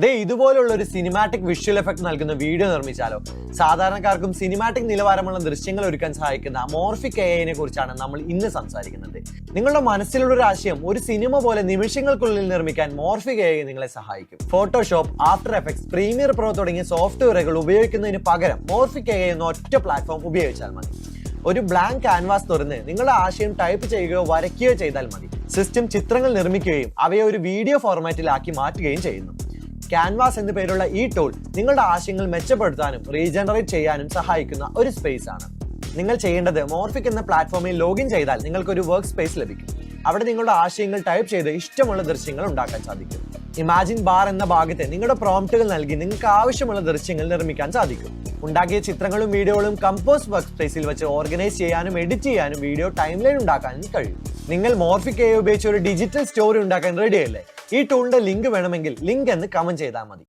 ഇതുപോലുള്ള ഒരു cinematic visual effect നൽകുന്ന വീഡിയോ നിർമ്മിച്ചാലോ? സാധാരണക്കാർക്കും സിനിമാറ്റിക് നിലവാരമുള്ള ദൃശ്യങ്ങൾ ഒരുക്കാൻ സഹായിക്കുന്ന മോർഫിക് AI കുറിച്ചാണ് നമ്മൾ ഇന്ന് സംസാരിക്കുന്നത്. നിങ്ങളുടെ മനസ്സിലുള്ള ഒരു ആശയം ഒരു സിനിമ പോലെ നിമിഷങ്ങൾക്കുള്ളിൽ നിർമ്മിക്കാൻ മോർഫിക് AI നിങ്ങളെ സഹായിക്കും. Photoshop, after effects, premier pro തുടങ്ങിയ സോഫ്റ്റ്വെയറുകൾ ഉപയോഗിക്കുന്നതിന് പകരം മോർഫിക് AI എന്ന ഒറ്റ പ്ലാറ്റ്ഫോം ഉപയോഗിച്ചാൽ മതി. ഒരു ബ്ലാങ്ക് ക്യാൻവാസ് തുറന്ന് നിങ്ങളുടെ ആശയം ടൈപ്പ് ചെയ്യുകയോ വരയ്ക്കുകയോ ചെയ്താൽ മതി. സിസ്റ്റം ചിത്രങ്ങൾ നിർമ്മിക്കുകയും അവയെ ഒരു വീഡിയോ ഫോർമാറ്റിലാക്കി മാറ്റുകയും ചെയ്യുന്നു. ക്യാൻവാസ് എന്ന പേരുള്ള ഈ ടൂൾ നിങ്ങളുടെ ആശയങ്ങൾ മെച്ചപ്പെടുത്താനും റീജനറേറ്റ് ചെയ്യാനും സഹായിക്കുന്ന ഒരു സ്പേസ് ആണ്. നിങ്ങൾ ചെയ്യേണ്ടത് മോർഫിക് എന്ന പ്ലാറ്റ്ഫോമിൽ ലോഗിൻ ചെയ്താൽ നിങ്ങൾക്ക് ഒരു വർക്ക് സ്പേസ് ലഭിക്കും. അവിടെ നിങ്ങളുടെ ആശയങ്ങൾ ടൈപ്പ് ചെയ്ത് ഇഷ്ടമുള്ള ദൃശ്യങ്ങൾ ഉണ്ടാക്കാൻ സാധിക്കും. ഇമാജിൻ ബാർ എന്ന ഭാഗത്ത് നിങ്ങളുടെ പ്രോംപ്റ്റുകൾ നൽകി നിങ്ങൾക്ക് ആവശ്യമുള്ള ദൃശ്യങ്ങൾ നിർമ്മിക്കാൻ സാധിക്കും. ഉണ്ടാക്കിയ ചിത്രങ്ങളും വീഡിയോകളും കമ്പോസ് വർക്ക് സ്പേസിൽ വെച്ച് ഓർഗനൈസ് ചെയ്യാനും എഡിറ്റ് ചെയ്യാനും വീഡിയോ ടൈംലൈൻ ഉണ്ടാക്കാനും കഴിയും. നിങ്ങൾ മോർഫിക് AI ഉപയോഗിച്ച് ഒരു ഡിജിറ്റൽ സ്റ്റോറി ഉണ്ടാക്കാൻ റെഡിയല്ലേ? ഈ ടൂളിന്റെ ലിങ്ക് വേണമെങ്കിൽ ലിങ്ക് എന്ന് കമന്റ് ചെയ്താൽ മതി.